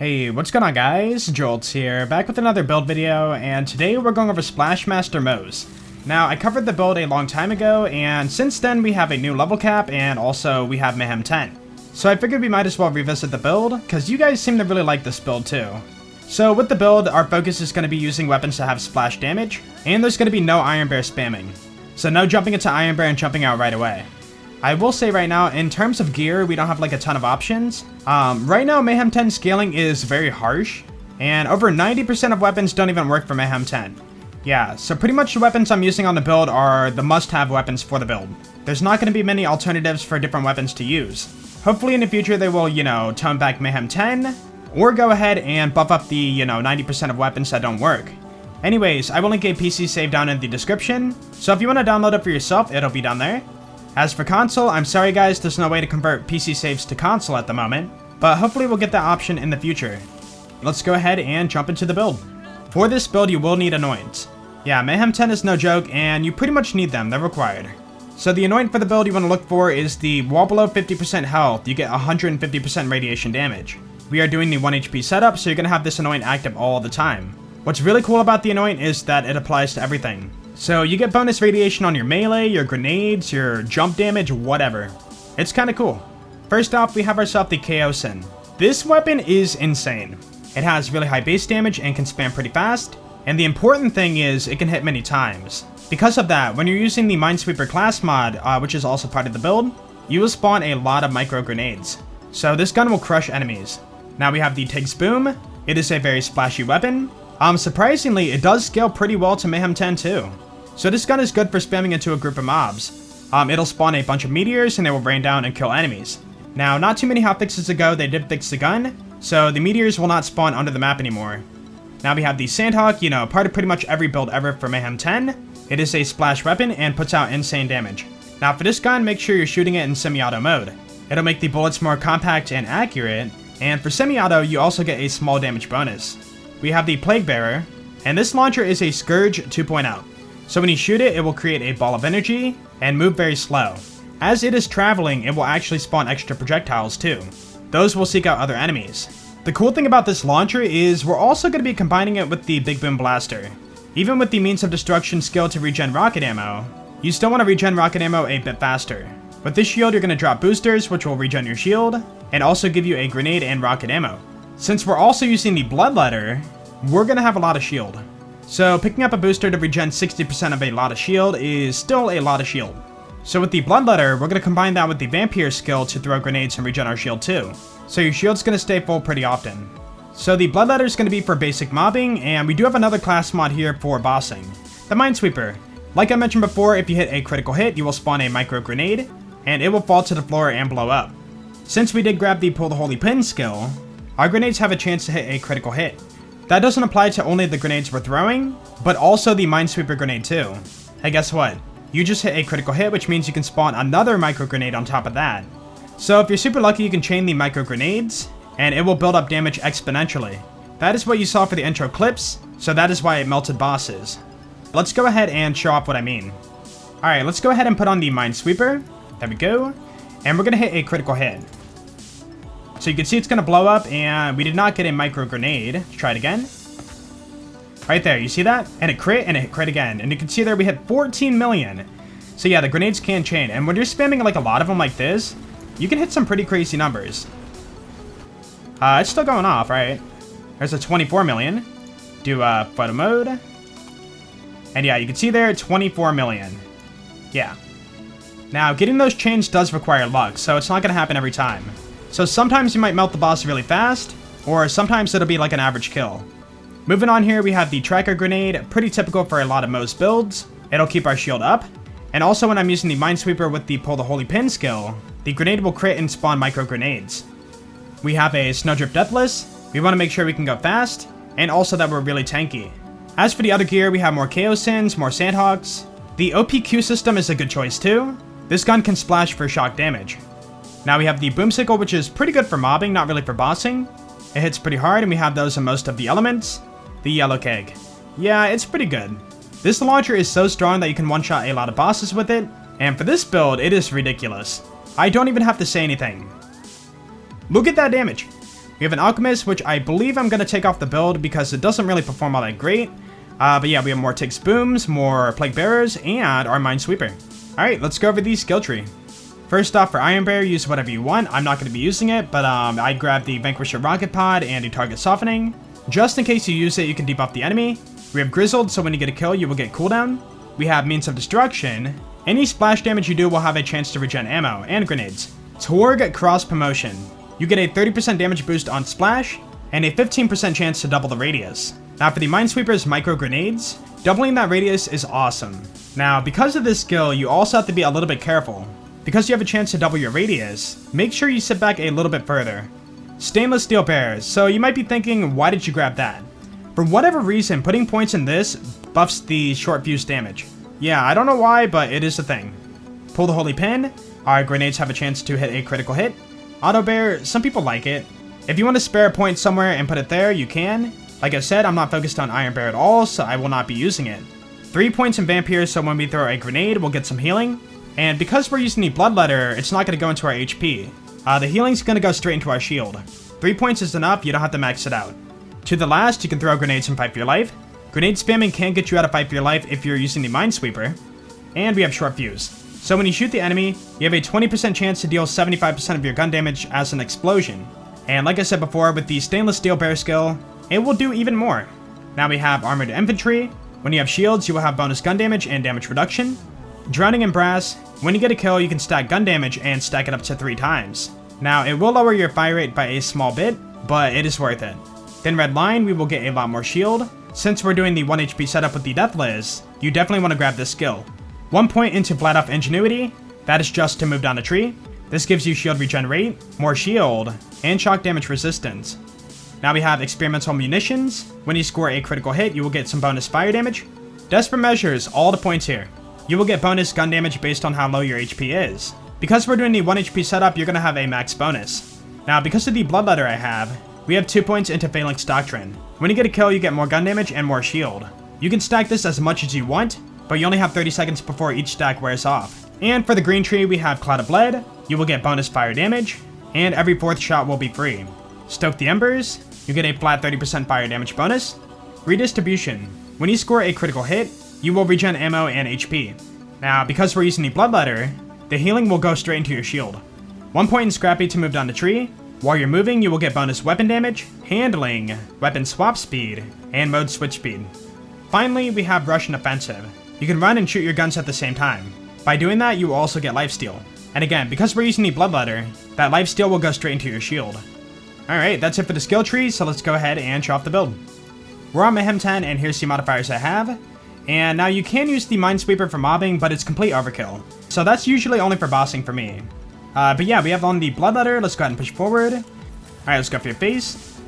Hey, what's going on guys? Jolts here, back with another build video, and today we're going over Splashmaster Moze. Now, I covered the build a long time ago, and since then we have a new level cap, and also we have Mayhem 10. So I figured we might as well revisit the build, because you guys seem to really like this build too. So with the build, our focus is going to be using weapons that have splash damage, and there's going to be no Iron Bear spamming. So no jumping into Iron Bear and jumping out right away. I will say right now, in terms of gear, we don't have like a ton of options. Right now, Mayhem 10 scaling is very harsh, and over 90% of weapons don't even work for Mayhem 10. Yeah, so pretty much the weapons I'm using on the build are the must-have weapons for the build. There's not going to be many alternatives for different weapons to use. Hopefully in the future they will, tone back Mayhem 10, or go ahead and buff up the, 90% of weapons that don't work. Anyways, I will link a PC save down in the description, so if you want to download it for yourself, it'll be down there. As for console, I'm sorry guys, there's no way to convert PC saves to console at the moment, but hopefully we'll get that option in the future. Let's go ahead and jump into the build. For this build, you will need anoints. Yeah, Mayhem 10 is no joke, and you pretty much need them, they're required. So the anoint for the build you want to look for is the while below 50% health, you get 150% radiation damage. We are doing the 1 HP setup, so you're going to have this anoint active all the time. What's really cool about the anoint is that it applies to everything. So you get bonus radiation on your melee, your grenades, your jump damage, whatever. It's kinda cool. First off, we have ourselves the KO Sin. This weapon is insane. It has really high base damage and can spam pretty fast, and the important thing is it can hit many times. Because of that, when you're using the Minesweeper class mod, which is also part of the build, you will spawn a lot of micro grenades. So this gun will crush enemies. Now we have the Tig's Boom. It is a very splashy weapon. Surprisingly, it does scale pretty well to Mayhem 10 too. So this gun is good for spamming into a group of mobs. It'll spawn a bunch of meteors and they will rain down and kill enemies. Now, not too many hotfixes ago, they did fix the gun, so the meteors will not spawn under the map anymore. Now we have the Sandhawk, part of pretty much every build ever for Mayhem 10. It is a splash weapon and puts out insane damage. Now for this gun, make sure you're shooting it in semi-auto mode. It'll make the bullets more compact and accurate, and for semi-auto, you also get a small damage bonus. We have the Plague Bearer, and this launcher is a Scourge 2.0. So when you shoot it, it will create a ball of energy and move very slow. As it is traveling, it will actually spawn extra projectiles too. Those will seek out other enemies. The cool thing about this launcher is we're also going to be combining it with the Big Boom Blaster. Even with the Means of Destruction skill to regen rocket ammo, you still want to regen rocket ammo a bit faster. With this shield, you're going to drop boosters, which will regen your shield, and also give you a grenade and rocket ammo. Since we're also using the Bloodletter, we're going to have a lot of shield. So picking up a booster to regen 60% of a lot of shield is still a lot of shield. So with the Bloodletter, we're going to combine that with the Vampire skill to throw grenades and regen our shield too. So your shield's going to stay full pretty often. So the Bloodletter is going to be for basic mobbing, and we do have another class mod here for bossing. The Minesweeper. Like I mentioned before, if you hit a critical hit, you will spawn a micro grenade, and it will fall to the floor and blow up. Since we did grab the Pull the Holy Pin skill, our grenades have a chance to hit a critical hit. That doesn't apply to only the grenades we're throwing, but also the Minesweeper grenade too. Hey, guess what? You just hit a critical hit, which means you can spawn another micro grenade on top of that. So if you're super lucky, you can chain the micro grenades, and it will build up damage exponentially. That is what you saw for the intro clips, so that is why it melted bosses. Let's go ahead and show off what I mean. Alright, let's go ahead and put on the Minesweeper. There we go. And we're going to hit a critical hit. So you can see it's going to blow up, and we did not get a micro grenade. Let's try it again. Right there, you see that? And it crit, and it crit again. And you can see there we hit 14 million. So yeah, the grenades can chain. And when you're spamming like a lot of them like this, you can hit some pretty crazy numbers. It's still going off, right? There's a 24 million. Do photo mode. And yeah, you can see there 24 million. Yeah. Now, getting those chains does require luck, so it's not going to happen every time. So sometimes you might melt the boss really fast, or sometimes it'll be like an average kill. Moving on here, we have the Tracker Grenade, pretty typical for a lot of Moze builds. It'll keep our shield up. And also when I'm using the Minesweeper with the Pull the Holy Pin skill, the grenade will crit and spawn micro grenades. We have a Snowdrip Deathless. We want to make sure we can go fast, and also that we're really tanky. As for the other gear, we have more KO Sins, more Sandhawks. The OPQ system is a good choice too. This gun can splash for shock damage. Now we have the Boomsicle, which is pretty good for mobbing, not really for bossing. It hits pretty hard, and we have those in most of the elements. The Yellow Keg. Yeah, it's pretty good. This launcher is so strong that you can one-shot a lot of bosses with it, and for this build, it is ridiculous. I don't even have to say anything. Look at that damage. We have an Alchemist, which I believe I'm going to take off the build because it doesn't really perform all that great. But yeah, we have more Tig's Booms, more Plague Bearers, and our Minesweeper. Alright, let's go over the skill tree. First off, for Iron Bear, use whatever you want. I'm not going to be using it, but I grabbed the Vanquisher Rocket Pod and a Target Softening. Just in case you use it, you can debuff the enemy. We have Grizzled, so when you get a kill, you will get cooldown. We have Means of Destruction. Any splash damage you do will have a chance to regen ammo and grenades. Torg Cross Promotion. You get a 30% damage boost on splash, and a 15% chance to double the radius. Now for the Minesweeper's Micro Grenades, doubling that radius is awesome. Now because of this skill, you also have to be a little bit careful. Because you have a chance to double your radius, make sure you sit back a little bit further. Stainless Steel Bears, so you might be thinking, why did you grab that? For whatever reason, putting points in this buffs the short fuse damage. Yeah, I don't know why, but it is a thing. Pull the Holy Pin, our grenades have a chance to hit a critical hit. Auto Bear, some people like it. If you want to spare a point somewhere and put it there, you can. Like I said, I'm not focused on Iron Bear at all, so I will not be using it. 3 points in Vampire, so when we throw a grenade, we'll get some healing. And because we're using the Bloodletter, it's not going to go into our HP. The healing's going to go straight into our shield. 3 points is enough, you don't have to max it out. To the last, you can throw grenades and fight for your life. Grenade spamming can get you out of fight for your life if you're using the Minesweeper. And we have Short Fuse. So when you shoot the enemy, you have a 20% chance to deal 75% of your gun damage as an explosion. And like I said before, with the Stainless Steel Bear skill, it will do even more. Now we have Armored Infantry. When you have shields, you will have bonus gun damage and damage reduction. Drowning in Brass. When you get a kill, you can stack gun damage and stack it up to 3 times. Now, it will lower your fire rate by a small bit, but it is worth it. Thin Red Line, we will get a lot more shield. Since we're doing the 1 HP setup with the Deathless, you definitely want to grab this skill. 1 point into Flat Off Ingenuity, that is just to move down a tree. This gives you shield regen rate, more shield, and shock damage resistance. Now we have Experimental Munitions. When you score a critical hit, you will get some bonus fire damage. Desperate Measures, all the points here. You will get bonus gun damage based on how low your HP is. Because we're doing the 1 HP setup, you're going to have a max bonus. Now, because of the Bloodletter I have, we have 2 points into Phalanx Doctrine. When you get a kill, you get more gun damage and more shield. You can stack this as much as you want, but you only have 30 seconds before each stack wears off. And for the green tree, we have Cloud of Lead. You will get bonus fire damage, and every 4th shot will be free. Stoke the Embers. You get a flat 30% fire damage bonus. Redistribution. When you score a critical hit, you will regen ammo and HP. Now, because we're using the Bloodletter, the healing will go straight into your shield. 1 point in Scrappy to move down the tree. While you're moving, you will get bonus weapon damage, handling, weapon swap speed, and mode switch speed. Finally, we have Russian Offensive. You can run and shoot your guns at the same time. By doing that, you will also get lifesteal. And again, because we're using the Bloodletter, that lifesteal will go straight into your shield. Alright, that's it for the skill tree, so let's go ahead and show off the build. We're on Mayhem 10, and here's the modifiers I have. And now you can use the Minesweeper for mobbing, but it's complete overkill. So that's usually only for bossing for me. But yeah, we have on the Bloodletter. Let's go ahead and push forward. Alright, let's go for your face.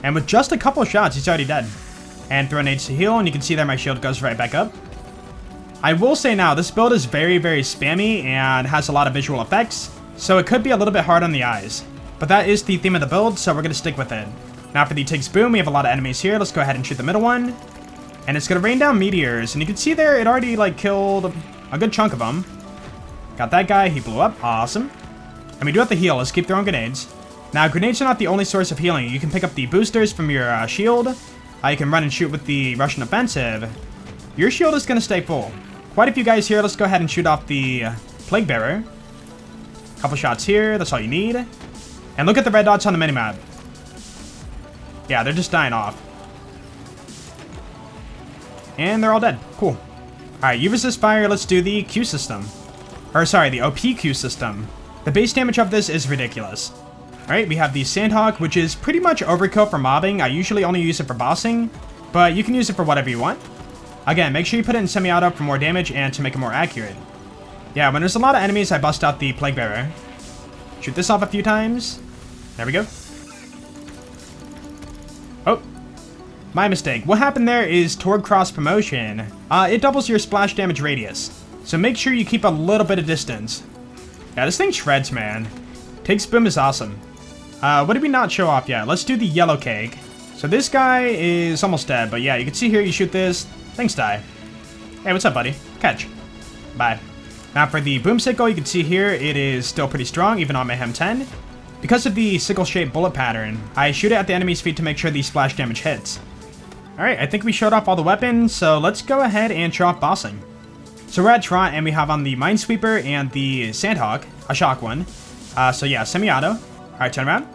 And with just a couple shots, he's already dead. And throw nades to heal, and you can see there my shield goes right back up. I will say now, this build is very, very spammy and has a lot of visual effects, so it could be a little bit hard on the eyes. But that is the theme of the build, so we're going to stick with it. Now for the Tig's Boom, we have a lot of enemies here. Let's go ahead and shoot the middle one. And it's going to rain down meteors, and you can see there it already like killed a good chunk of them. Got that guy, he blew up, awesome. And we do have to heal, let's keep throwing grenades. Now grenades are not the only source of healing. You can pick up the boosters from your shield. You can run and shoot with the Russian Offensive. Your shield is going to stay full. Quite a few guys here, let's go ahead and shoot off the Plague Bearer. Couple shots here, that's all you need. And look at the red dots on the minimap. Yeah, they're just dying off. And they're all dead. Cool. Alright, you resist fire. Let's do the Q system. Or sorry, the OPQ system. The base damage of this is ridiculous. Alright, we have the Sandhawk, which is pretty much overkill for mobbing. I usually only use it for bossing, but you can use it for whatever you want. Again, make sure you put it in semi-auto for more damage and to make it more accurate. Yeah, when there's a lot of enemies, I bust out the Plague Bearer. Shoot this off a few times. There we go. Oh. My mistake. What happened there is toward cross promotion. It doubles your splash damage radius. So make sure you keep a little bit of distance. Yeah, this thing shreds, man. Tig's Boom is awesome. What did we not show off yet? Let's do the Yellow Cake. So this guy is almost dead, but yeah, you can see here, you shoot this, things die. Hey, what's up, buddy? Catch. Bye. Now for the Boomsicle, you can see here, it is still pretty strong, even on Mayhem 10. because of the sickle-shaped bullet pattern, I shoot it at the enemy's feet to make sure the splash damage hits. Alright, I think we showed off all the weapons, so let's go ahead and show off bossing. So we're at Trot, and we have on the Minesweeper and the Sandhawk, a shock one. So yeah, semi-auto. Alright, turn around.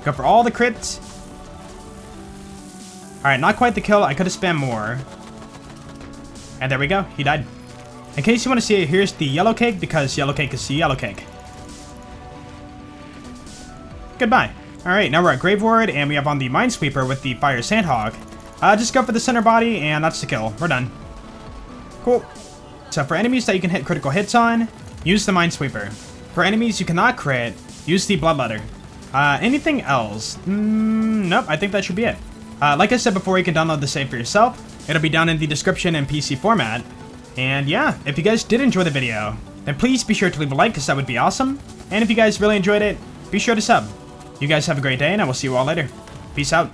Go for all the crits. Alright, not quite the kill. I could have spammed more. And there we go. He died. In case you want to see it, here's the yellow cake, because yellow cake is the yellow cake. Goodbye. Alright, now we're at Grave Ward, and we have on the Minesweeper with the Fire Sandhawk. Just go for the center body, and that's the kill. We're done. Cool. So for enemies that you can hit critical hits on, use the Minesweeper. For enemies you cannot crit, use the Bloodletter. Anything else? Nope, I think that should be it. Like I said before, you can download the save for yourself. It'll be down in the description in PC format. And yeah, if you guys did enjoy the video, then please be sure to leave a like, because that would be awesome. And if you guys really enjoyed it, be sure to sub. You guys have a great day, and I will see you all later. Peace out.